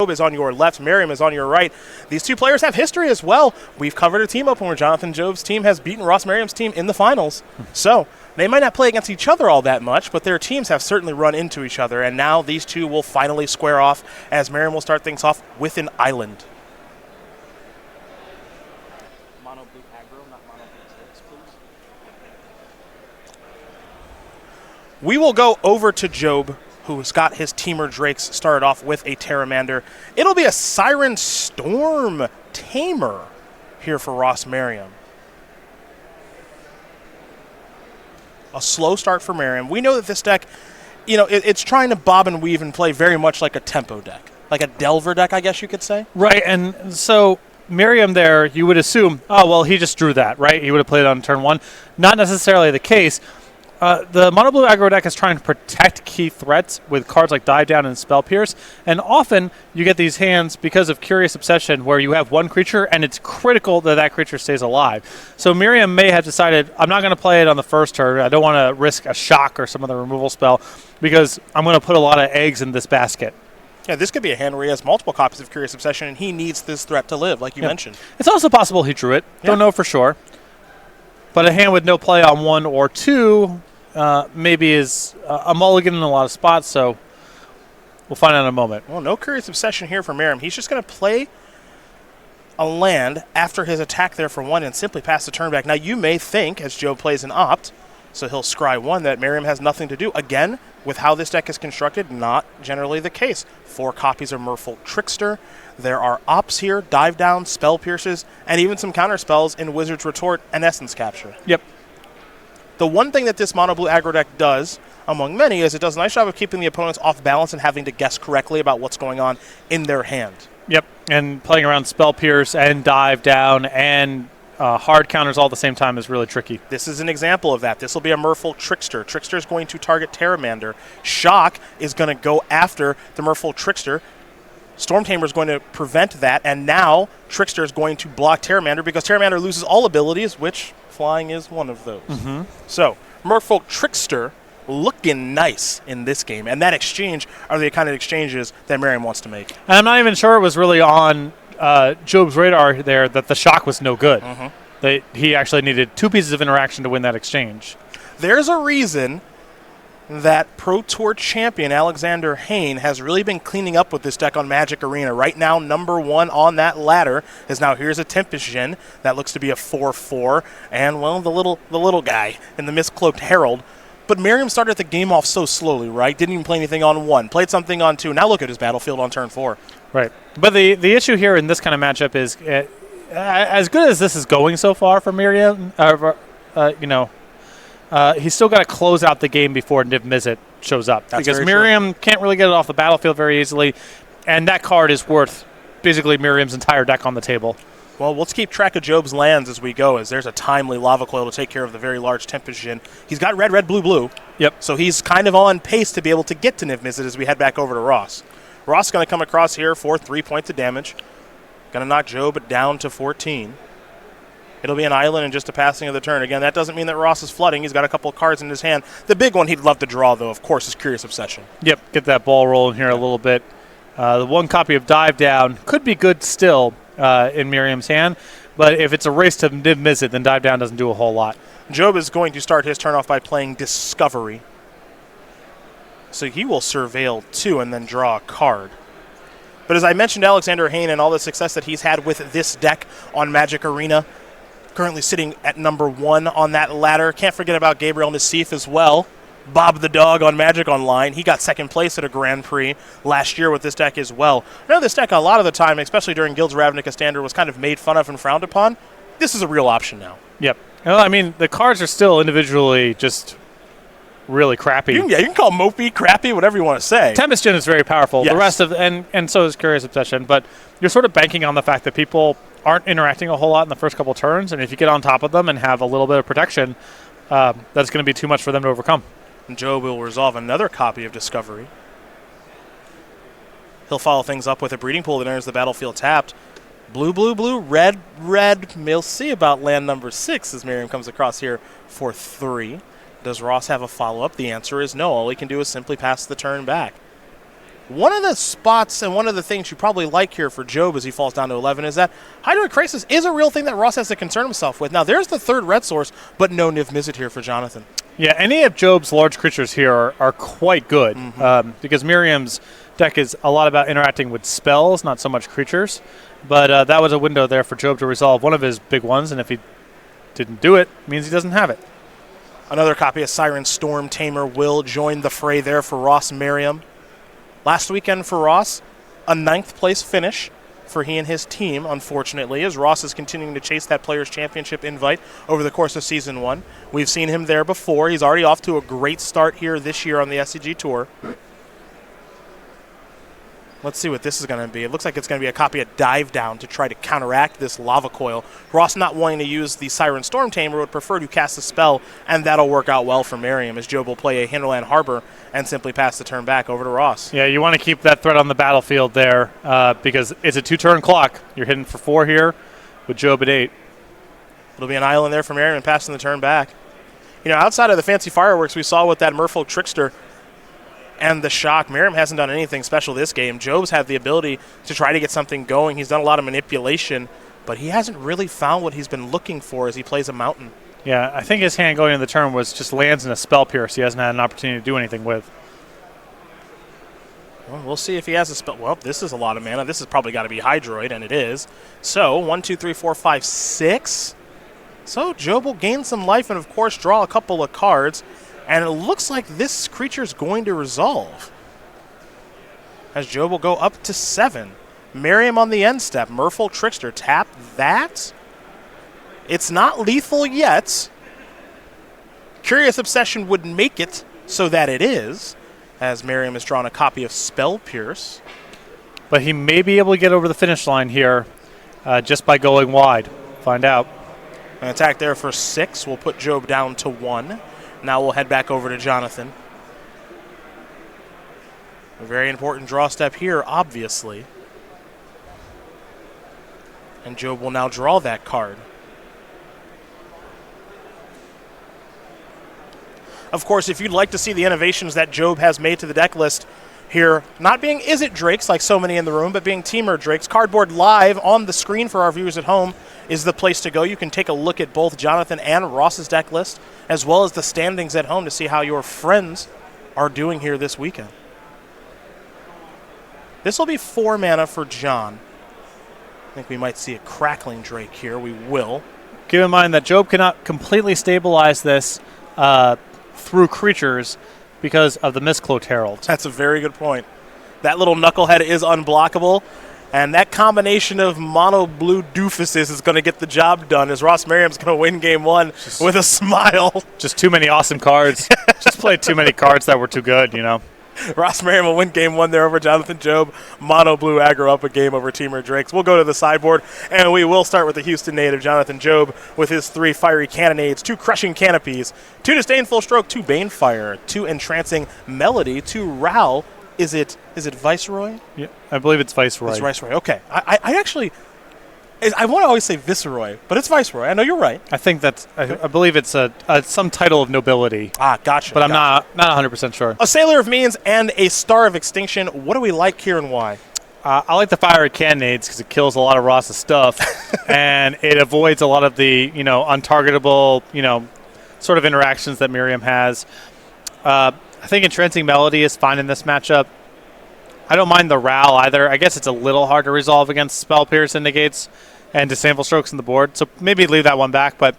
Job is on your left, Merriam is on your right. These two players have history as well. We've covered a team open where Jonathan Job's team has beaten Ross Merriam's team in the finals. So they might not play against each other all that much, but their teams have certainly run into each other, and now these two will finally square off as Merriam will start things off with an island. Mono blue aggro, not mono blue six, please. We will go over to Job, who's got his Teamer Drakes started off with a Pteramander. It'll be a Siren Storm Tamer here for Ross Merriam. A slow start for Merriam. We know that this deck, it's trying to bob and weave and play very much like a tempo deck, like a Delver deck, I guess you could say. Right, and so Merriam there, you would assume, oh, well, he just drew that, right? He would have played it on turn one. Not necessarily the case. The mono blue aggro deck is trying to protect key threats with cards like Dive Down and Spell Pierce, and often you get these hands because of Curious Obsession where you have one creature and it's critical that that creature stays alive. So Merriam may have decided, I'm not going to play it on the first turn. I don't want to risk a shock or some other removal spell because I'm going to put a lot of eggs in this basket. Yeah, this could be a hand where he has multiple copies of Curious Obsession and he needs this threat to live, like you mentioned. It's also possible he drew it. Don't know for sure. But a hand with no play on one or two maybe is a mulligan in a lot of spots, so we'll find out in a moment. Well, no Curious Obsession here for Merriam. He's just going to play a land after his attack there for one and simply pass the turn back. Now, you may think, as Joe plays an Opt, so he'll scry one, that Merriam has nothing to do. Again, with how this deck is constructed, not generally the case. 4 copies of Merfolk Trickster. There are Opts here, Dive Down, Spell Pierces, and even some counter spells in Wizard's Retort and Essence Capture. Yep. The one thing that this mono blue aggro deck does, among many, is it does a nice job of keeping the opponents off balance and having to guess correctly about what's going on in their hand. Yep, and playing around Spell Pierce and Dive Down and hard counters all at the same time is really tricky. This is an example of that. This will be a Merfolk Trickster. Trickster is going to target Pteramander. Shock is going to go after the Merfolk Trickster. Storm Tamer is going to prevent that, and now Trickster is going to block Pteramander because Pteramander loses all abilities, which flying is one of those. So, Merfolk Trickster looking nice in this game, and that exchange are the kind of exchanges that Merriam wants to make. And I'm not even sure it was really on Job's radar there that the shock was no good. That he actually needed 2 pieces of interaction to win that exchange. There's a reason that Pro Tour champion Alexander Hayne has really been cleaning up with this deck on Magic Arena. Right now, number 1 on that ladder is now here's a Tempest Djinn that looks to be a 4/4, and well, the little guy in the Mist-Cloaked Herald. But Merriam started the game off so slowly, right? Didn't even play anything on 1, played something on 2. Now look at his battlefield on turn 4. Right. But the issue here in this kind of matchup is, as good as this is going so far for Merriam, he's still got to close out the game before Niv-Mizzet shows up. That's because Merriam can't really get it off the battlefield very easily, and that card is worth basically Merriam's entire deck on the table. Well, let's keep track of Job's lands as we go, as there's a timely Lava Coil to take care of the very large Tempest Djinn. He's got red, red, blue, blue. Yep. So he's kind of on pace to be able to get to Niv-Mizzet as we head back over to Ross. Ross is going to come across here for 3 points of damage. Going to knock Job down to 14. It'll be an island and just a passing of the turn. Again, that doesn't mean that Ross is flooding. He's got a couple of cards in his hand. The big one he'd love to draw, though, of course, is Curious Obsession. Yep, get that ball rolling here a little bit. The 1 copy of Dive Down could be good still in Merriam's hand, but if it's a race to Niv-Mizzet, then Dive Down doesn't do a whole lot. Job is going to start his turn off by playing Discovery. So he will Surveil 2 and then draw a card. But as I mentioned, Alexander Hayne and all the success that he's had with this deck on Magic Arena, currently sitting at number 1 on that ladder. Can't forget about Gabriel Nassif as well. Bob the Dog on Magic Online. He got 2nd place at a Grand Prix last year with this deck as well. I know this deck a lot of the time, especially during Guild's Ravnica Standard, was kind of made fun of and frowned upon. This is a real option now. Yep. Well, I mean, the cards are still individually just really crappy. You can call mopey, crappy, whatever you want to say. Tempest Djinn is very powerful. Yes. The rest of and so is Curious Obsession, but you're sort of banking on the fact that people aren't interacting a whole lot in the first couple turns, and if you get on top of them and have a little bit of protection, that's going to be too much for them to overcome. And Joe will resolve another copy of Discovery. He'll follow things up with a Breeding Pool that enters the battlefield tapped. Blue, blue, blue, red, red. We'll see about land number 6 as Merriam comes across here for 3. Does Ross have a follow-up? The answer is no. All he can do is simply pass the turn back. One of the spots and one of the things you probably like here for Job as he falls down to 11 is that Hydroid is a real thing that Ross has to concern himself with. Now, there's the third red source, but no Niv-Mizzet here for Jonathan. Yeah, any of Job's large creatures here are quite good because Merriam's deck is a lot about interacting with spells, not so much creatures. But that was a window there for Job to resolve one of his big ones, and if he didn't do it, means he doesn't have it. Another copy of Siren Storm Tamer will join the fray there for Ross Merriam. Last weekend for Ross, a 9th place finish for he and his team, unfortunately, as Ross is continuing to chase that Players' Championship invite over the course of Season 1. We've seen him there before. He's already off to a great start here this year on the SCG Tour. Let's see what this is going to be. It looks like it's going to be a copy of Dive Down to try to counteract this Lava Coil. Ross, not wanting to use the Siren Storm Tamer, would prefer to cast a spell, and that'll work out well for Merriam, as Job will play a Hinterland Harbor and simply pass the turn back over to Ross. Yeah, you want to keep that threat on the battlefield there because it's a 2-turn clock. You're hitting for 4 here with Job at 8. It'll be an island there for Merriam and passing the turn back. You know, outside of the fancy fireworks we saw with that Merfolk Trickster and the Shock, Merriam hasn't done anything special this game. Job's had the ability to try to get something going. He's done a lot of manipulation, but he hasn't really found what he's been looking for as he plays a Mountain. Yeah, I think his hand going into the turn was just lands in a Spell Pierce he hasn't had an opportunity to do anything with. Well, we'll see if he has a spell. Well, this is a lot of mana. This has probably got to be Hydroid, and it is. So, 1, 2, 3, 4, 5, 6. So, Job will gain some life and, of course, draw a couple of cards. And it looks like this creature is going to resolve, as Job will go up to 7. Merriam on the end step. Merfolk Trickster. Tap that. It's not lethal yet. Curious Obsession would make it so that it is, as Merriam has drawn a copy of Spell Pierce. But he may be able to get over the finish line here just by going wide. Find out. An attack there for 6 will put Job down to 1. Now we'll head back over to Jonathan. A very important draw step here, obviously. And Job will now draw that card. Of course, if you'd like to see the innovations that Job has made to the deck list here, not being Izzet Drakes like so many in the room, but being Teamer Drakes, Cardboard live on the screen for our viewers at home is the place to go. You can take a look at both Jonathan and Ross's deck list, as well as the standings at home to see how your friends are doing here this weekend. This will be 4 mana for John. I think we might see a Crackling Drake here. We will. Keep in mind that Job cannot completely stabilize this through creatures because of the Mistcloaked Herald. That's a very good point. That little knucklehead is unblockable, and that combination of mono blue doofuses is going to get the job done, as Ross Merriam's going to win game 1 with a smile. Just too many awesome cards. Just played too many cards that were too good, you know. Ross Merriam will win game 1 there over Jonathan Job. Mono blue aggro up a game over Teamer Drakes. We'll go to the sideboard, and we will start with the Houston native Jonathan Job with his 3 Fiery Cannonades, 2 Crushing Canopies, 2 Disdainful Stroke, 2 Banefire, 2 Entrancing Melody, 2 Ral. Is it Viceroy? Yeah, I believe it's Viceroy. It's Viceroy. Okay. I actually, I want to always say Viceroy, but it's Viceroy. I know you're right. I think that's, I believe it's some title of nobility. Ah, gotcha. But I'm not 100% sure. A Sailor of Means and a Star of Extinction. What do we like here and why? I like the Fiery Cannonades because it kills a lot of Ross's stuff, and it avoids a lot of the, untargetable, sort of interactions that Merriam has. I think Entrancing Melody is fine in this matchup. I don't mind the Ral either. I guess it's a little hard to resolve against Spell Pierce and Negates and Disdainful Strokes on the board, so maybe leave that one back, but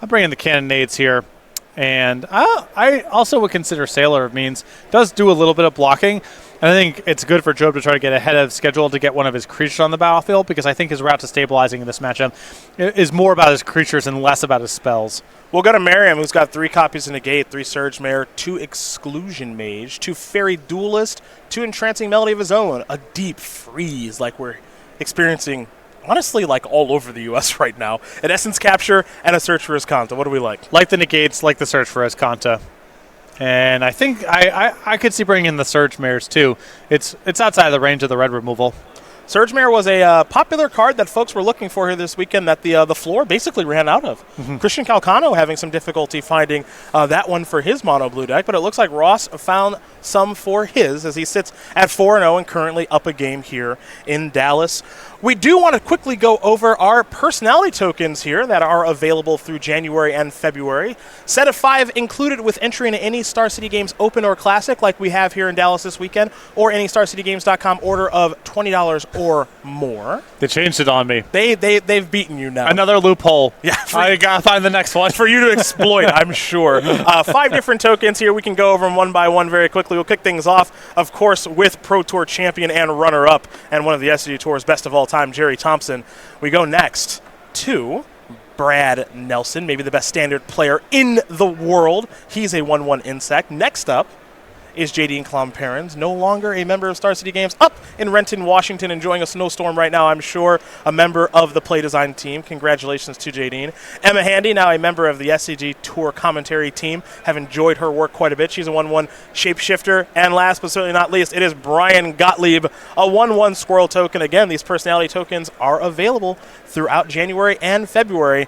I'm bringing the Cannonades here. And I also would consider Sailor of Means. Does do a little bit of blocking, and I think it's good for Job to try to get ahead of schedule to get one of his creatures on the battlefield, because I think his route to stabilizing in this matchup is more about his creatures and less about his spells. We'll go to Merriam, who's got 3 copies of Negate, 3 Surge Mare, 2 Exclusion Mage, 2 Fairy Duelist, 2 Entrancing Melody of his own, a Deep Freeze like we're experiencing, honestly, like all over the U.S. right now, an Essence Capture, and a Search for Azcanta. What do we like? Like the Negates, like the Search for Azcanta. And I think I could see bringing in the Surge Mares, too. It's outside of the range of the red removal. Surge Mare was a popular card that folks were looking for here this weekend that the floor basically ran out of. Christian Calcano having some difficulty finding that one for his mono blue deck, but it looks like Ross found some for his as he sits at 4-0 and currently up a game here in Dallas. We do want to quickly go over our personality tokens here that are available through January and February. Set of 5 included with entry into any Star City Games Open or Classic like we have here in Dallas this weekend, or any StarCityGames.com order of $20 or more. They changed it on me. They've beaten you now. Another loophole. Yeah, I got to find the next one. For you to exploit, I'm sure. 5 different tokens here. We can go over them one by one very quickly. We'll kick things off, of course, with Pro Tour champion and runner-up and one of the SCG Tour's best of all time, Jerry Thompson. We go next to Brad Nelson, maybe the best standard player in the world. He's a 1/1 insect. Next up is JD Klomperens, no longer a member of Star City Games, up in Renton, Washington, enjoying a snowstorm right now, I'm sure, a member of the Play Design team. Congratulations to JD. Emma Handy, now a member of the SCG Tour commentary team, have enjoyed her work quite a bit. She's a 1/1 shapeshifter. And last but certainly not least, it is Brian Gottlieb, a 1/1 squirrel token. Again, these personality tokens are available throughout January and February.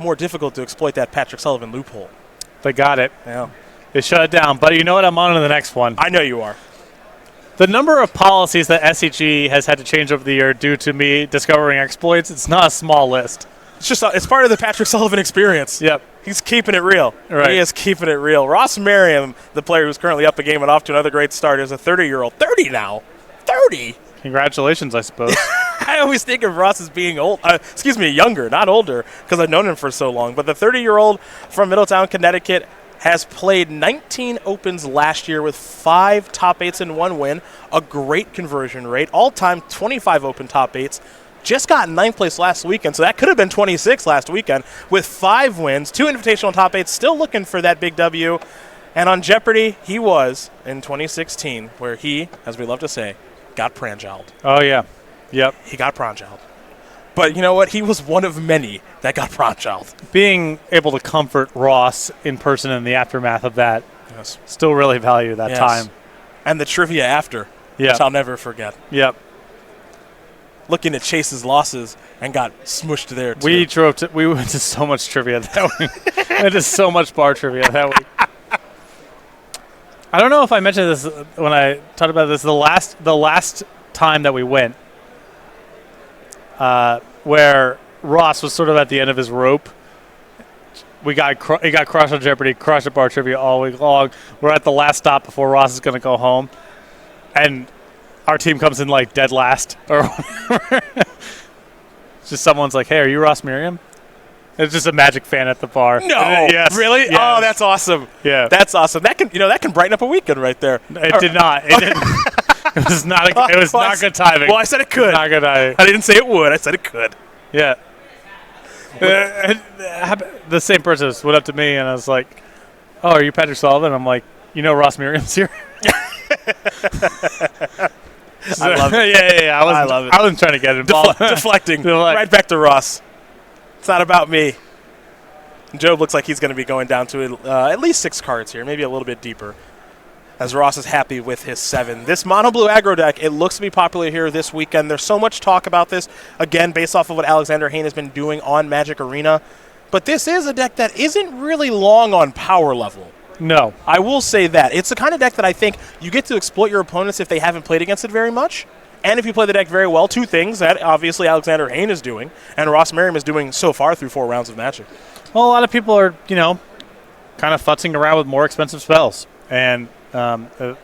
More difficult to exploit that Patrick Sullivan loophole. They got it. Yeah. They shut it down. But you know what? I'm on to the next one. I know you are. The number of policies that SCG has had to change over the year due to me discovering exploits, it's not a small list. It's part of the Patrick Sullivan experience. Yep. He's keeping it real. Right. He is keeping it real. Ross Merriam, the player who's currently up a game and off to another great start, is a 30-year-old. 30 now. 30. Congratulations, I suppose. I always think of Ross as being old. Younger, not older, because I've known him for so long. But the 30-year-old from Middletown, Connecticut, has played 19 Opens last year with 5 top 8s and 1 win, a great conversion rate, all-time 25 Open top 8s. Just got 9th place last weekend, so that could have been 26 last weekend, with 5 wins, 2 invitational top 8s, still looking for that big W. And on Jeopardy, he was in 2016, where he, as we love to say, got pranjalled. Oh, yeah. Yep. He got pranjalled. But you know what? He was one of many that got pranjalled. Being able to comfort Ross in person in the aftermath of that, Yes. still really value that time. And the trivia after, Yep. which I'll never forget. Yep. Looking at Chase's losses and got smushed there, too. We went to so much trivia that week. We went to so much bar trivia that week. I don't know if I mentioned this when I talked about this. The last time that we went, where Ross was sort of at the end of his rope. He got crushed on Jeopardy, crushed at bar trivia all week long. We're at the last stop before Ross is going to go home, and our team comes in like dead last or whatever. Just someone's like, "Hey, are you Ross Merriam?" It's just a Magic fan at the bar. No, yes. Really? Yes. Oh, that's awesome. Yeah, that's awesome. That can brighten up a weekend right there. It did not. It didn't. It was not. It was not good timing. Well, I said it could. Not good timing. I didn't say it would. I said it could. Yeah. The same person went up to me and I was like, "Oh, are you Patrick Sullivan?" I'm like, "You know, Ross Merriam's here." I love it. Yeah. I love it. I wasn't trying to get involved. Deflecting. Right back to Ross. It's not about me. Job looks like he's going to be going down to at least 6 cards here, maybe a little bit deeper, as Ross is happy with his 7. This mono blue aggro deck, it looks to be popular here this weekend. There's so much talk about this, again, based off of what Alexander Hayne has been doing on Magic Arena. But this is a deck that isn't really long on power level. No. I will say that. It's the kind of deck that I think you get to exploit your opponents if they haven't played against it very much. And if you play the deck very well, 2 things that obviously Alexander Hayne is doing and Ross Merriam is doing so far through 4 rounds of Magic. Well, a lot of people are, kind of futzing around with more expensive spells. And the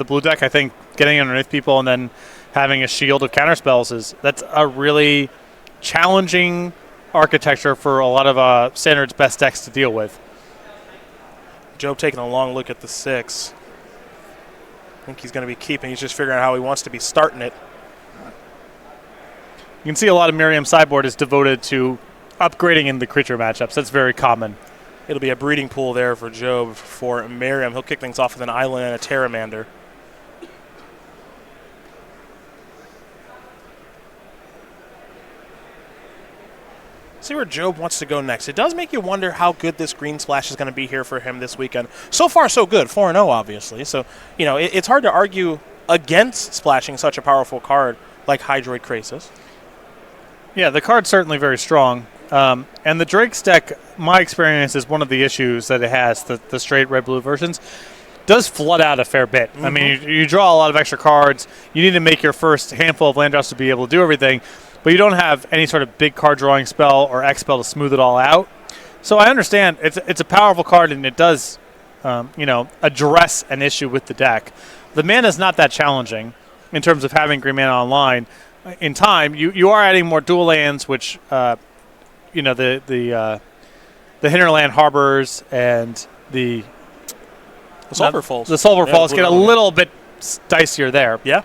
blue deck, I think, getting underneath people and then having a shield of counter spells that's a really challenging architecture for a lot of Standard's best decks to deal with. Job taking a long look at the 6. I think he's going to be keeping. He's just figuring out how he wants to be starting it. You can see a lot of Merriam sideboard is devoted to upgrading in the creature matchups. That's very common. It'll be a breeding pool there for Job for Merriam. He'll kick things off with an Island and a Terramander. See where Job wants to go next. It does make you wonder how good this green splash is going to be here for him this weekend. So far, so good. 4-0, obviously. So, it's hard to argue against splashing such a powerful card like Hydroid Krasis. Yeah, the card's certainly very strong. And the Drake's deck, my experience, is one of the issues that it has, the straight red-blue versions, does flood out a fair bit. I mean, you draw a lot of extra cards. You need to make your first handful of land drops to be able to do everything, but you don't have any sort of big card drawing spell or X spell to smooth it all out. So I understand it's a powerful card, and it does address an issue with the deck. The mana is not that challenging in terms of having green mana online. In time, you are adding more dual lands, which the Hinterland Harbors and the Sulphur Falls. The Sulphur Falls get a little bit dicier there. Yeah,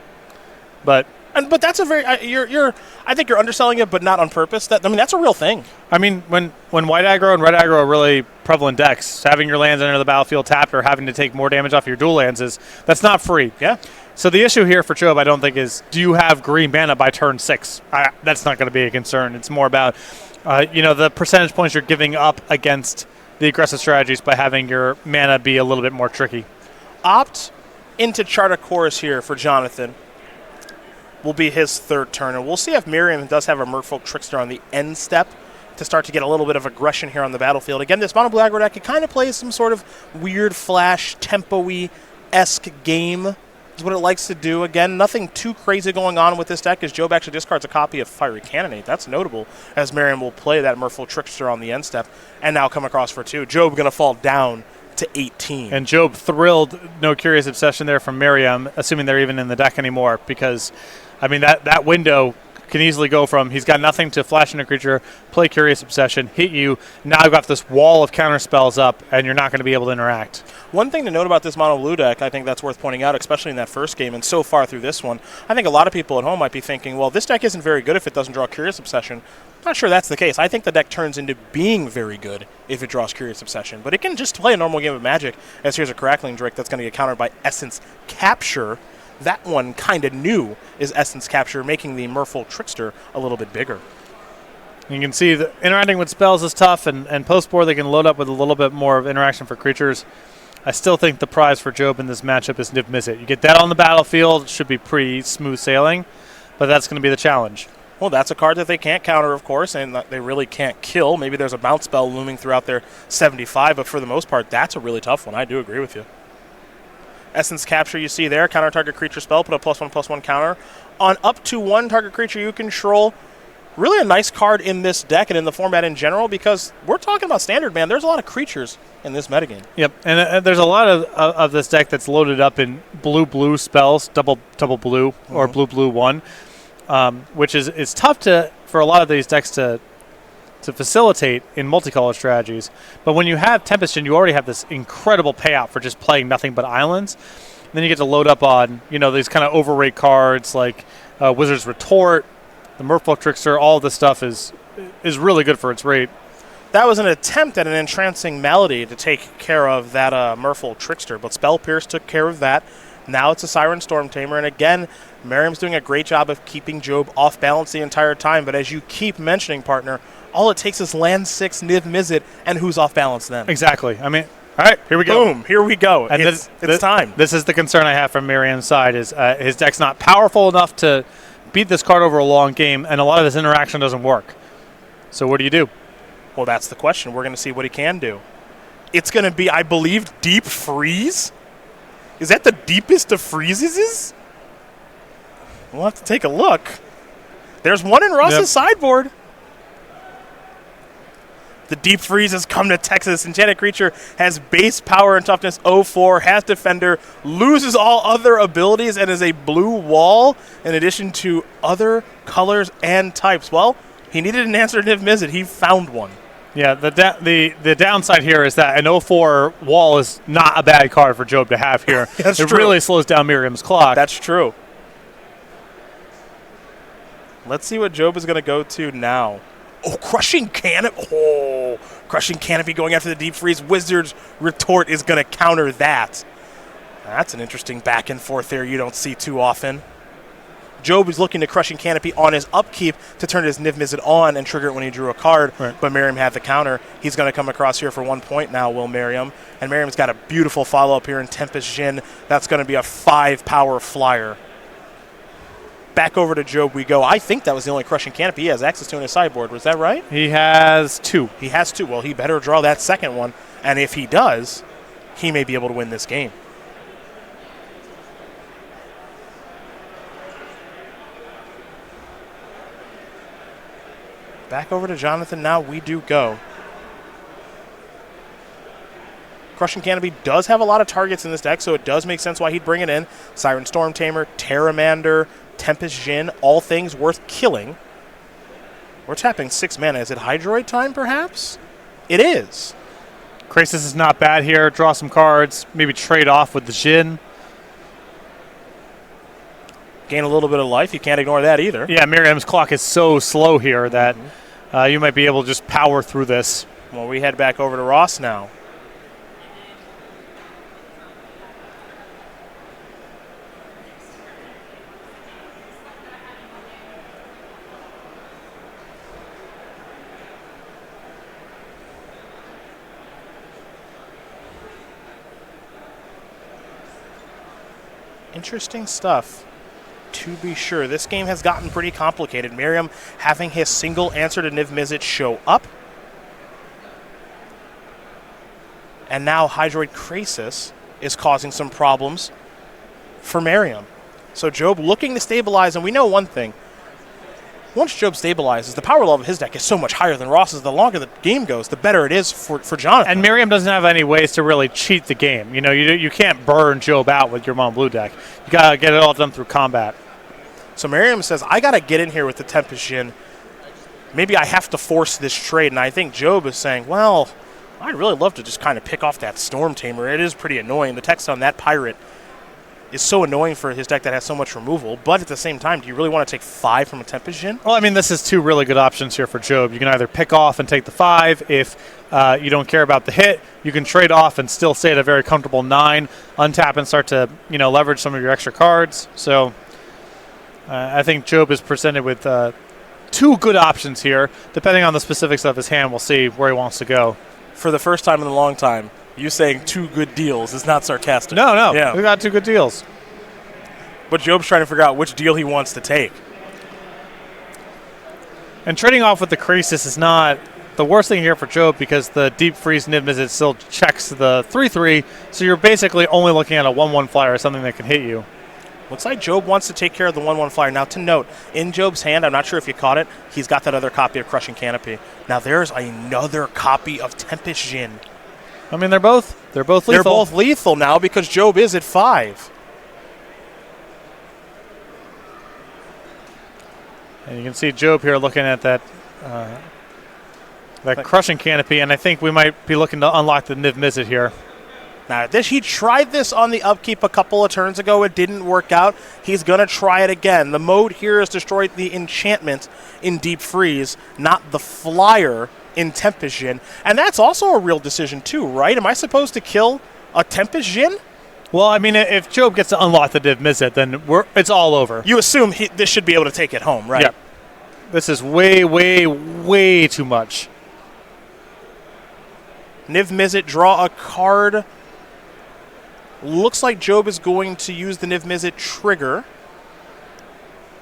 but that's a very I think you're underselling it, but not on purpose. That's a real thing. I mean, when white aggro and red aggro are really prevalent decks, having your lands enter the battlefield tapped or having to take more damage off your dual lands that's not free. Yeah. So the issue here for Job, I don't think, is do you have green mana by turn 6? That's not going to be a concern. It's more about the percentage points you're giving up against the aggressive strategies by having your mana be a little bit more tricky. Opt into Chart a Course here for Jonathan. Will be his third turn. And we'll see if Merriam does have a Merfolk Trickster on the end step to start to get a little bit of aggression here on the battlefield. Again, this mono blue aggro deck, it kind of plays some sort of weird flash, tempo-y-esque game is what it likes to do. Again, nothing too crazy going on with this deck as Job actually discards a copy of Fiery Cannonade. That's notable as Merriam will play that Merfolk Trickster on the end step and now come across for 2. Job going to fall down to 18. And Job thrilled, no Curious Obsession there from Merriam, assuming they're even in the deck anymore, because, I mean, that window can easily go from he's got nothing to flash in a creature, play Curious Obsession, hit you, now I've got this wall of counter spells up, and you're not going to be able to interact. One thing to note about this mono blue deck, I think that's worth pointing out, especially in that first game and so far through this one, I think a lot of people at home might be thinking, well, this deck isn't very good if it doesn't draw Curious Obsession. I'm not sure that's the case. I think the deck turns into being very good if it draws Curious Obsession, but it can just play a normal game of Magic, as here's a Crackling Drake that's going to get countered by Essence Capture. That one kind of new is Essence Capture, making the Merfolk Trickster a little bit bigger. You can see that interacting with spells is tough, and post-board they can load up with a little bit more of interaction for creatures. I still think the prize for Job in this matchup is Niv-Mizzet. You get that on the battlefield, it should be pretty smooth sailing, but that's going to be the challenge. Well, that's a card that they can't counter, of course, and they really can't kill. Maybe there's a bounce spell looming throughout their 75, but for the most part, that's a really tough one. I do agree with you. Essence Capture you see there, counter target creature spell, put a +1/+1 counter. On up to 1 target creature you control. Really a nice card in this deck and in the format in general, because we're talking about Standard, man. There's a lot of creatures in this metagame. Yep, and there's a lot of this deck that's loaded up in blue-blue spells, double blue, or blue-blue 1, which is tough for a lot of these decks to facilitate in multicolor strategies. But when you have Tempest, you already have this incredible payout for just playing nothing but islands. And then you get to load up on these kind of overrate cards like Wizard's Retort, the Merfolk Trickster. All of this stuff is really good for its rate. That was an attempt at an Entrancing Melody to take care of that Merfolk Trickster, but Spell Pierce took care of that. Now it's a Siren Storm Tamer, and again, Merriam's doing a great job of keeping Job off balance the entire time, but as you keep mentioning, partner, all it takes is land 6, Niv-Mizzet, and who's off balance then? Exactly. I mean, all right, here we go. Boom, here we go. And it's time. This is the concern I have from Merriam's side, is his deck's not powerful enough to beat this card over a long game, and a lot of this interaction doesn't work. So what do you do? Well, that's the question. We're going to see what he can do. It's going to be, I believe, Deep Freeze? Is that the deepest of freezes? We'll have to take a look. There's one in Ross's sideboard. The Deep Freeze has come to Texas. Enchanted creature has base power and toughness 04, has defender, loses all other abilities, and is a blue wall in addition to other colors and types. Well, he needed an answer to Niv-Mizzet. He found one. Yeah, the downside here is that an 04 wall is not a bad card for Job to have here. That's it true. Really slows down Merriam's clock. That's true. Let's see what Job is going to go to now. Oh, Crushing Canopy. Oh, Crushing Canopy going after the Deep Freeze. Wizard's Retort is going to counter that. That's an interesting back and forth there you don't see too often. Job is looking to Crushing Canopy on his upkeep to turn his Niv-Mizzet on and trigger it when he drew a card, right. But Merriam had the counter. He's going to come across here for 1 point now, will Merriam. And Merriam's got a beautiful follow-up here in Tempest Jin. That's going to be a 5 power flyer. Back over to Job we go. I think that was the only Crushing Canopy he has access to in his sideboard. Was that right? He has 2. He has 2. Well, he better draw that second one. And if he does, he may be able to win this game. Back over to Jonathan now. We do go. Crushing Canopy does have a lot of targets in this deck, so it does make sense why he'd bring it in. Siren Storm Tamer, Terramander, Tempest Djinn, all things worth killing. We're tapping 6 mana. Is it Hydroid time, perhaps? It is. Krasis is not bad here. Draw some cards. Maybe trade off with the Djinn. Gain a little bit of life. You can't ignore that either. Yeah, Merriam's clock is so slow here that you might be able to just power through this. Well, we head back over to Ross now. Interesting stuff, to be sure. This game has gotten pretty complicated. Merriam having his single answer to Niv-Mizzet show up. And now Hydroid Krasis is causing some problems for Merriam. So Job looking to stabilize, and we know one thing. Once Job stabilizes, the power level of his deck is so much higher than Ross's. The longer the game goes, the better it is for Jonathan. And Merriam doesn't have any ways to really cheat the game. You know, you can't burn Job out with your mono blue deck. You got to get it all done through combat. So Merriam says, I got to get in here with the Tempest Djinn. Maybe I have to force this trade. And I think Job is saying, well, I'd really love to just kind of pick off that Storm Tamer. It is pretty annoying. The text on that Pirate is so annoying for his deck that has so much removal. But at the same time, do you really want to take 5 from a Tempest Djinn? Well, I mean, this is 2 really good options here for Job. You can either pick off and take the 5. If you don't care about the hit, you can trade off and still stay at a very comfortable 9, untap and start to, leverage some of your extra cards. So I think Job is presented with 2 good options here. Depending on the specifics of his hand, we'll see where he wants to go. For the first time in a long time, you saying 2 good deals is not sarcastic. No. Yeah. We got 2 good deals. But Job's trying to figure out which deal he wants to take. And trading off with the Krasis is not the worst thing here for Job because the Deep Freeze Niv-Mizzet still checks the 3/3, so you're basically only looking at a 1/1 flyer, something that can hit you. Looks like Job wants to take care of the 1/1 flyer. Now, to note, in Job's hand, I'm not sure if you caught it, he's got that other copy of Crushing Canopy. Now, there's another copy of Tempest Djinn. I mean, they're both lethal. They're both lethal now because Job is at 5. And you can see Job here looking at that Crushing Canopy, and I think we might be looking to unlock the Niv-Mizzet here. Now, he tried this on the upkeep a couple of turns ago. It didn't work out. He's going to try it again. The mode here is destroy the enchantment in Deep Freeze, not the flyer in Tempest Djinn. And that's also a real decision too, right? Am I supposed to kill a Tempest Djinn? Well, I mean, if Job gets to unlock the Niv-Mizzet, then it's all over. You assume this should be able to take it home, right? Yeah. This is way, way, way too much. Niv-Mizzet, draw a card. Looks like Job is going to use the Niv-Mizzet trigger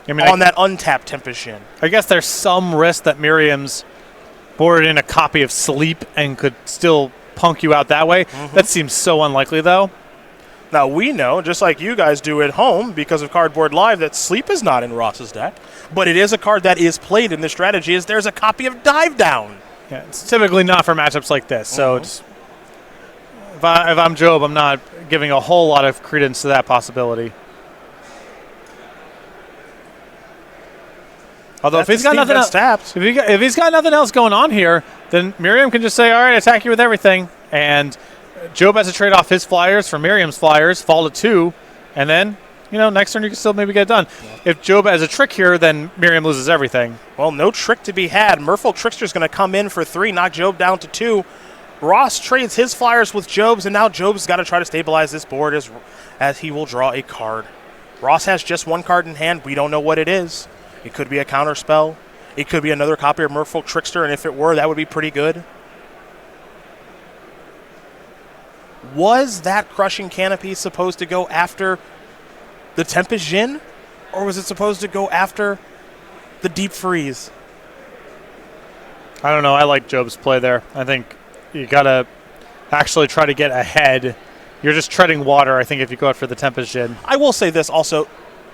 on that untapped Tempest Djinn. I guess there's some risk that Merriam's boarded in a copy of Sleep and could still punk you out that way. That seems so unlikely, though. Now, we know, just like you guys do at home because of Cardboard Live, that Sleep is not in Ross's deck. But it is a card that is played in this strategy. There's a copy of Dive Down. Yeah, it's typically not for matchups like this. So if I'm Job, I'm not giving a whole lot of credence to that possibility. Although if he's got nothing else, if he's got nothing else going on here, then Merriam can just say, "All right, attack you with everything." And Job has to trade off his flyers for Merriam's flyers, fall to 2, and then next turn you can still maybe get it done. Yeah. If Job has a trick here, then Merriam loses everything. Well, no trick to be had. Merfolk Trickster's going to come in for 3, knock Job down to 2. Ross trades his flyers with Job's, and now Job's got to try to stabilize this board as he will draw a card. Ross has just 1 card in hand. We don't know what it is. It could be a counter spell. It could be another copy of Merfolk Trickster, and if it were, that would be pretty good. Was that Crushing Canopy supposed to go after the Tempest Djinn? Or was it supposed to go after the deep freeze? I don't know. I like Job's play there. I think you got to actually try to get ahead. You're just treading water, I think, if you go after the Tempest Jin. I will say this also.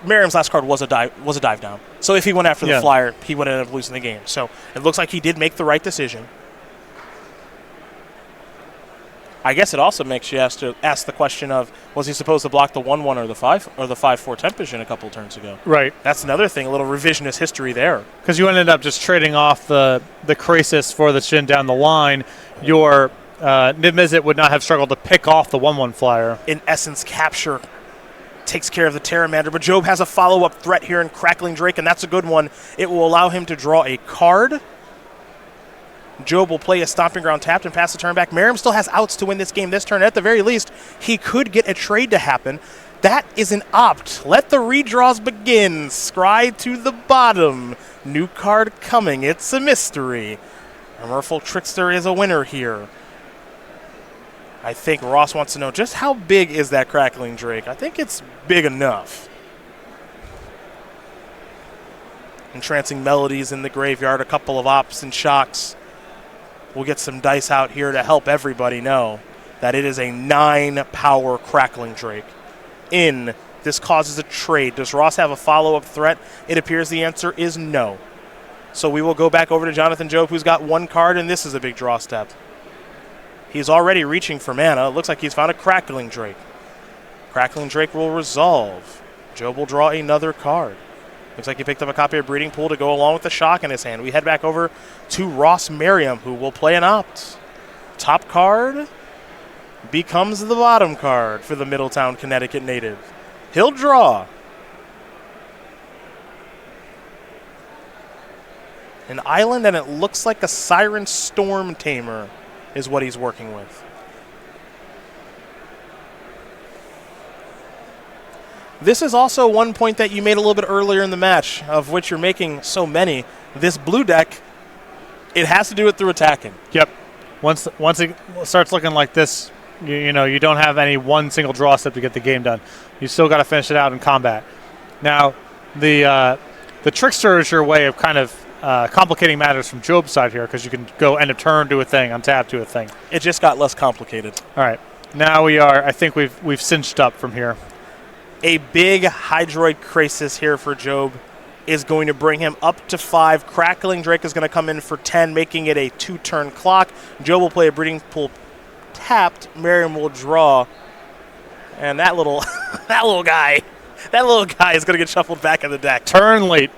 Merriam's last card was a dive down. So if he went after the flyer, he would end up losing the game. So it looks like he did make the right decision. I guess it also makes you ask the question of, was he supposed to block the 1-1 or the 5-4 Tempest Jin a couple turns ago? Right. That's another thing, a little revisionist history there. Because you ended up just trading off the Krasis for the Jin down the line. Your Niv-Mizzet would not have struggled to pick off the 1-1 flyer. In essence, capture takes care of the Terramander, but Job has a follow-up threat here in Crackling Drake, and that's a good one. It will allow him to draw a card. Job will play a Stomping Ground tapped and pass the turn back. Merriam still has outs to win this game this turn. At the very least, he could get a trade to happen. That is an opt. Let the redraws begin. Scry to the bottom. New card coming. It's a mystery. A Merfolk Trickster is a winner here. I think Ross wants to know just how big is that Crackling Drake. I think it's big enough. Entrancing Melodies in the graveyard, a couple of ops and shocks. We'll get some dice out here to help everybody know that it is a 9-power Crackling Drake. This causes a trade. Does Ross have a follow-up threat? It appears the answer is no. So we will go back over to Jonathan Job, who's got one card, and this is a big draw step. He's already reaching for mana. It looks like he's found a Crackling Drake. Crackling Drake will resolve. Job will draw another card. Looks like he picked up a copy of Breeding Pool to go along with the shock in his hand. We head back over to Ross Merriam, who will play an opt. Top card becomes the bottom card for the Middletown, Connecticut native. He'll draw an island, and it looks like a Siren Storm Tamer is what he's working with. This is also one point that you made a little bit earlier in the match, of which you're making so many. This blue deck, it has to do it through attacking. Yep. Once it starts looking like this, you know, you don't have any one single draw step to get the game done. You still got to finish it out in combat. Now, the Trickster is your way of kind of complicating matters from Job's side here, because you can go end of turn, do a thing, untap, do a thing. It just got less complicated. All right. Now I think we've cinched up from here. A big Hydroid Krasis here for Job is going to bring him up to 5. Crackling Drake is going to come in for 10, making it a 2-turn clock. Job will play a Breeding Pool tapped. Merriam will draw. And that little guy is going to get shuffled back in the deck. Turn late.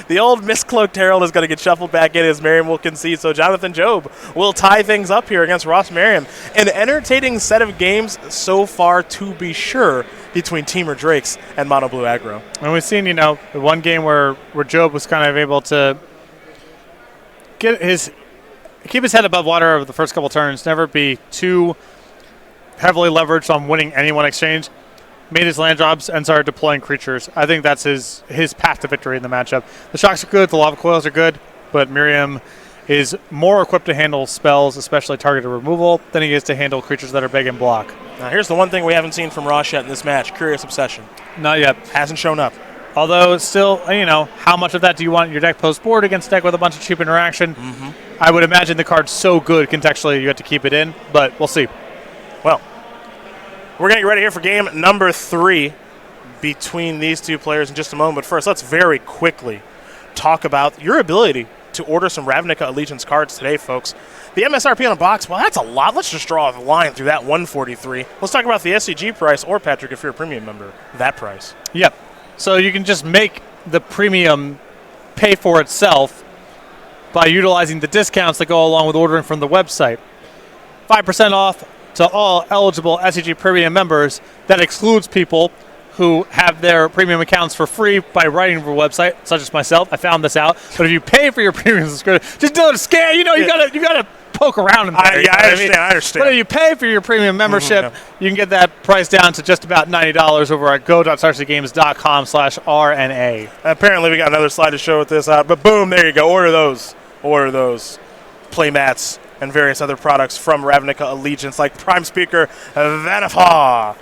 The old Miscloaked Herald is going to get shuffled back in as Merriam will concede. So Jonathan Job will tie things up here against Ross Merriam. An entertaining set of games so far, to be sure, between Teamer Drakes and Mono Blue Aggro. And we've seen, the one game where Job was kind of able to keep his head above water over the first couple turns, never be too heavily leveraged on winning any one exchange. Made his land drops and started deploying creatures. I think that's his path to victory in the matchup. The shocks are good, the lava coils are good, but Merriam is more equipped to handle spells, especially targeted removal, than he is to handle creatures that are big and block. Now here's the one thing we haven't seen from Ross yet in this match, Curious Obsession. Not yet. Hasn't shown up. Although still, how much of that do you want in your deck post-board against a deck with a bunch of cheap interaction? Mm-hmm. I would imagine the card's so good contextually you have to keep it in, but we'll see. Well, we're going to get ready here for game number 3 between these two players in just a moment. But first, let's very quickly talk about your ability to order some Ravnica Allegiance cards today, folks. The MSRP on a box, well, that's a lot. Let's just draw a line through that 143. Let's talk about the SCG price, or, Patrick, if you're a premium member, that price. Yep. So you can just make the premium pay for itself by utilizing the discounts that go along with ordering from the website. 5% off to all eligible SCG Premium members. That excludes people who have their premium accounts for free by writing to the website, such as myself. I found this out. But if you pay for your premium subscription, just do it a scam. You gotta poke around in there. I understand. But if you pay for your premium membership, you can get that price down to just about $90 over at go.starcgames.com/RNA. Apparently, we got another slide to show with this out. But boom, there you go. Order those. Play mats and various other products from Ravnica Allegiance, like Prime Speaker Vanapaw.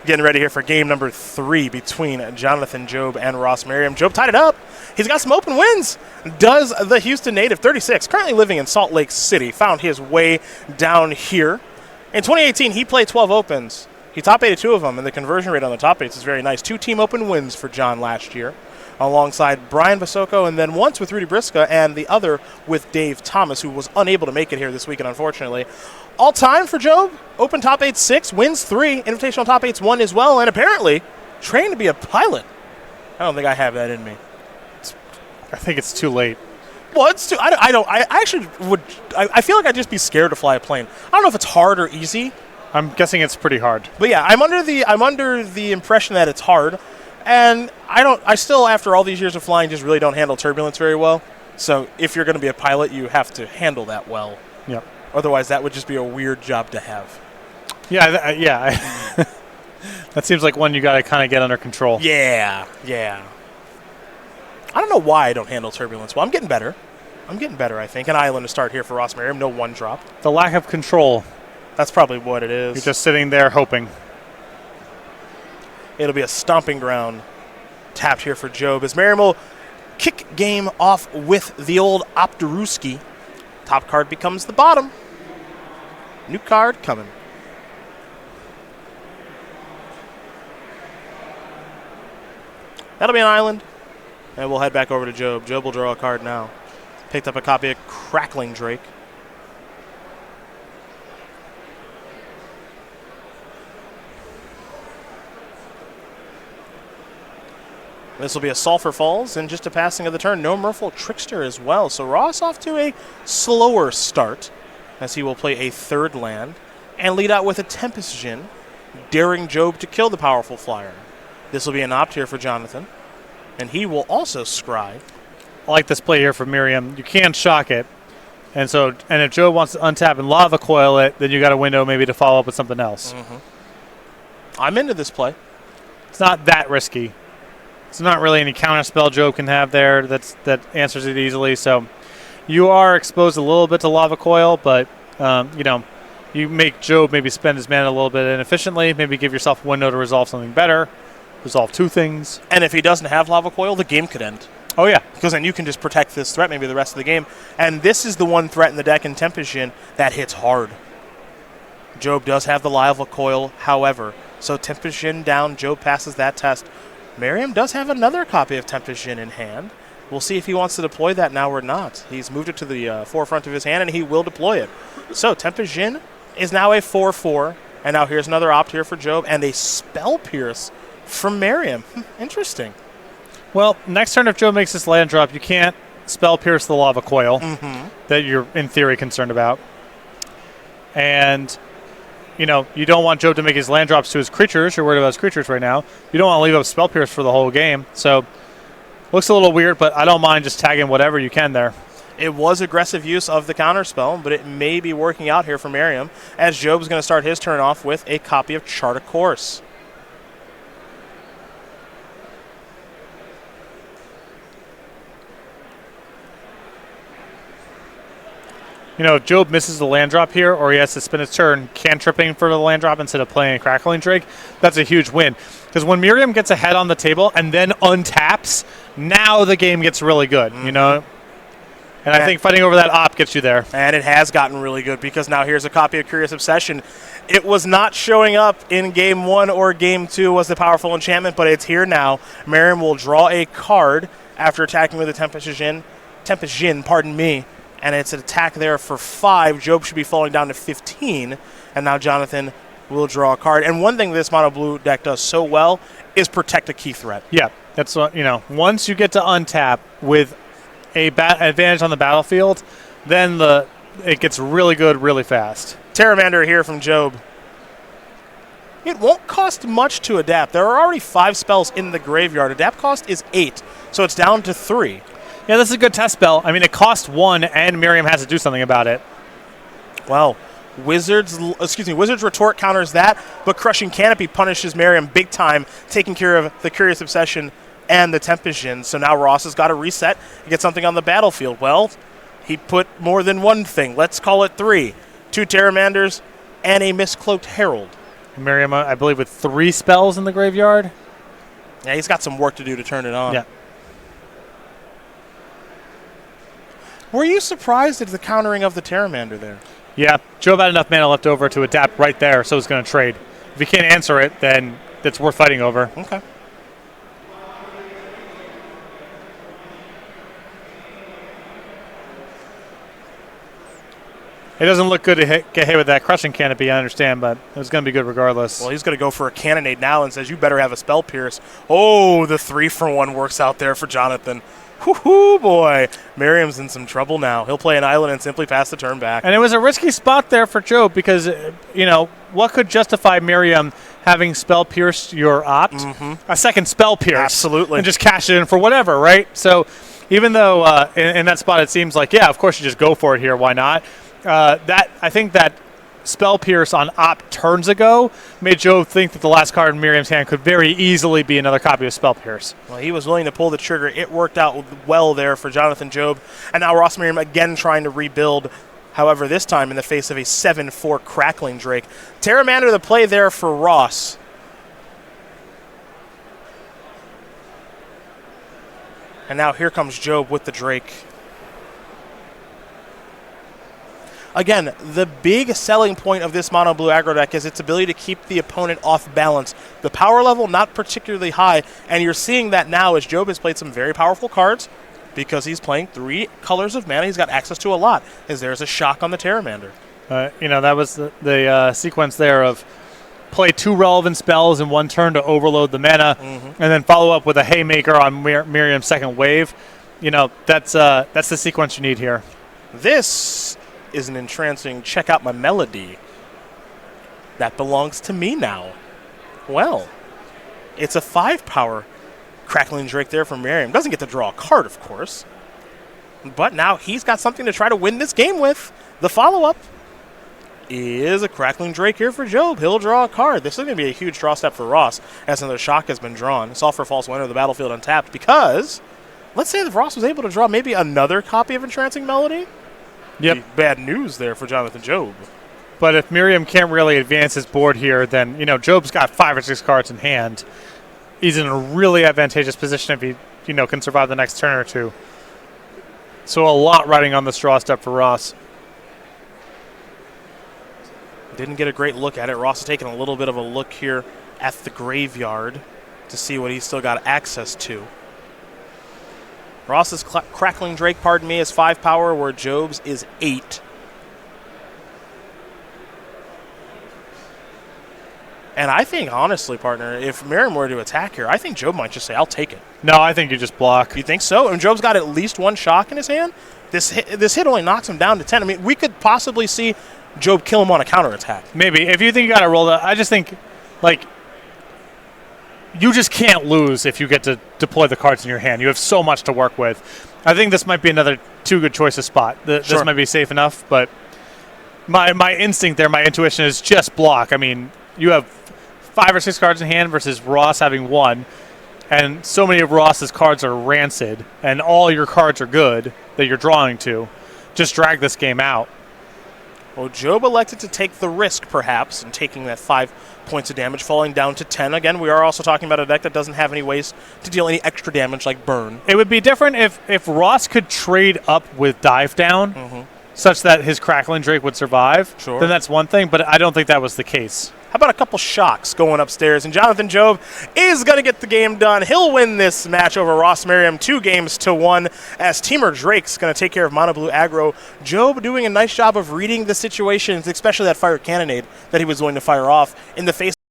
Getting ready here for game number 3 between Jonathan Job and Ross Merriam. Job tied it up. He's got some open wins. Does the Houston native, 36, currently living in Salt Lake City, found his way down here. In 2018, he played 12 opens. He top 8 2 of them, and the conversion rate on the top 8 is very nice. 2 team open wins for John last year, alongside Brian Basoko, and then once with Rudy Briska, and the other with Dave Thomas, who was unable to make it here this weekend, unfortunately. All time for Job, open top 8 6, wins 3, invitational top 8s 1 as well, and apparently trained to be a pilot. I don't think I have that in me. I think it's too late. Well, it's too. I actually would. I feel like I'd just be scared to fly a plane. I don't know if it's hard or easy. I'm guessing it's pretty hard. But yeah, I'm under the impression that it's hard, and I still, after all these years of flying, just really don't handle turbulence very well. So if you're going to be a pilot, you have to handle that well. Yep. Otherwise, that would just be a weird job to have. Yeah, yeah. That seems like one you got to kind of get under control. Yeah. I don't know why I don't handle turbulence well. I'm getting better, I think. An island to start here for Ross Merriam. No one drop. The lack of control. That's probably what it is. You're just sitting there hoping. It'll be a stomping ground tapped here for Job as Merriam will kick game off with the old Optaruski. Top card becomes the bottom. New card coming. That'll be an island. And we'll head back over to Job. Job will draw a card now. Picked up a copy of Crackling Drake. This will be a Sulphur Falls and just a passing of the turn. No Merfolk Trickster as well. So Ross off to a slower start as he will play a third land and lead out with a Tempest Djinn, daring Job to kill the powerful flyer. This will be an opt here for Jonathan, and he will also scry. I like this play here for Merriam. You can shock it. And if Job wants to untap and lava coil it, then you got a window maybe to follow up with something else. Mm-hmm. I'm into this play. It's not that risky. It's not really any counter spell Job can have there that answers it easily. So you are exposed a little bit to lava coil, but you make Job maybe spend his mana a little bit inefficiently. Maybe give yourself a window to resolve something better. Resolve 2 things. And if he doesn't have lava coil, the game could end. Oh yeah, because then you can just protect this threat maybe the rest of the game. And this is the one threat in the deck in Tempest Djinn that hits hard. Job does have the lava coil, however. So Tempest Djinn down, Job passes that test. Merriam does have another copy of Tempest Djinn in hand. We'll see if he wants to deploy that now or not. He's moved it to the forefront of his hand, and he will deploy it. So Tempest Djinn is now a 4/4, and now here's another opt here for Job, and a Spell Pierce from Merriam. Interesting. Well, next turn if Job makes this land drop, you can't Spell Pierce the lava coil that you're in theory concerned about. And you don't want Job to make his land drops to his creatures. You're worried about his creatures right now. You don't want to leave up Spell Pierce for the whole game. So, looks a little weird, but I don't mind just tagging whatever you can there. It was aggressive use of the counterspell, but it may be working out here for Merriam, as Job's going to start his turn off with a copy of Chart a Course. If Job misses the land drop here, or he has to spend his turn cantripping for the land drop instead of playing a Crackling Drake, that's a huge win. Because when Merriam gets ahead on the table and then untaps, now the game gets really good, And I think fighting over that op gets you there. And it has gotten really good, because now here's a copy of Curious Obsession. It was not showing up in Game 1 or Game 2 was the powerful enchantment, but it's here now. Merriam will draw a card after attacking with a Tempest Djinn, and it's an attack there for 5. Job should be falling down to 15, and now Jonathan will draw a card. And one thing this mono blue deck does so well is protect a key threat. Yeah, that's what, once you get to untap with a advantage on the battlefield, then it gets really good really fast. Terramander here from Job. It won't cost much to adapt. There are already 5 spells in the graveyard. Adapt cost is 8, so it's down to 3. Yeah, this is a good test spell. I mean, it costs 1, and Merriam has to do something about it. Well, Wizard's Retort counters that, but Crushing Canopy punishes Merriam big time, taking care of the Curious Obsession and the Tempest Djinn. So now Ross has got to reset and get something on the battlefield. Well, he put more than one thing. Let's call it 3. 2 Terramanders and a Miscloaked Herald. Merriam, I believe, with 3 spells in the graveyard. Yeah, he's got some work to do to turn it on. Yeah. Were you surprised at the countering of the Pteramander there? Yeah, Job had enough mana left over to adapt right there, so he's going to trade. If he can't answer it, then it's worth fighting over. Okay. It doesn't look good to get hit with that crushing canopy, I understand, but it was going to be good regardless. Well, he's going to go for a cannonade now and says, you better have a spell pierce. Oh, the 3-for-1 works out there for Jonathan. Whoo-hoo, boy. Merriam's in some trouble now. He'll play an island and simply pass the turn back. And it was a risky spot there for Job because, what could justify Merriam having spell pierce your opt? Mm-hmm. A second spell pierce. Absolutely. And just cash it in for whatever, right? So even though in that spot it seems like, yeah, of course you just go for it here. Why not? I think that spell pierce on opt turns ago made Job think that the last card in Miriam's hand could very easily be another copy of spell pierce. Well, he was willing to pull the trigger. It worked out well there for Jonathan Job. And now Ross Merriam again trying to rebuild. However, this time in the face of a 7-4 Crackling Drake. Pteramander the play there for Ross. And now here comes Job with the Drake. Again, the big selling point of this mono blue aggro deck is its ability to keep the opponent off balance. The power level not particularly high, and you're seeing that now as Job has played some very powerful cards because he's playing 3 colors of mana. He's got access to a lot, as there's a shock on the Pteramander. That was the sequence there of play 2 relevant spells in one turn to overload the mana, and then follow up with a Haymaker on Miriam's second wave. That's the sequence you need here. This is an entrancing check out my melody. That belongs to me now. Well, it's a 5-power Crackling Drake there from Merriam. Doesn't get to draw a card, of course. But now he's got something to try to win this game with. The follow-up is a Crackling Drake here for Job. He'll draw a card. This is going to be a huge draw step for Ross as another shock has been drawn. Solve for False Winner of the battlefield untapped because, let's say if Ross was able to draw maybe another copy of Entrancing Melody. Yep. Bad news there for Jonathan Job. But if Merriam can't really advance his board here, then, Job's got 5 or 6 cards in hand. He's in a really advantageous position if he, can survive the next turn or two. So a lot riding on this draw step for Ross. Didn't get a great look at it. Ross is taking a little bit of a look here at the graveyard to see what he's still got access to. Ross's Crackling Drake, is 5 power, where Job's is 8. And I think, honestly, partner, if Merriam were to attack here, I think Job might just say, I'll take it. No, I think you just block. You think so? And Job's got at least 1 shock in his hand? This hit only knocks him down to 10. I mean, we could possibly see Job kill him on a counterattack. Maybe. If you think you got to roll that, I just think, you just can't lose if you get to deploy the cards in your hand. You have so much to work with. I think this might be another 2 good choices spot. This might be safe enough, but my instinct there, my intuition is just block. I mean, you have 5 or 6 cards in hand versus Ross having 1, and so many of Ross's cards are rancid, and all your cards are good that you're drawing to. Just drag this game out. Well, Job elected to take the risk, perhaps, in taking that 5 points of damage, falling down to 10. Again, we are also talking about a deck that doesn't have any ways to deal any extra damage like burn. It would be different if Ross could trade up with dive down, such that his Crackling Drake would survive. Sure. Then that's one thing, but I don't think that was the case. How about a couple shocks going upstairs? And Jonathan Job is going to get the game done. He'll win this match over Ross Merriam 2-1, as Teamer Drake's going to take care of Mono Blue aggro. Job doing a nice job of reading the situations, especially that fire cannonade that he was going to fire off in the face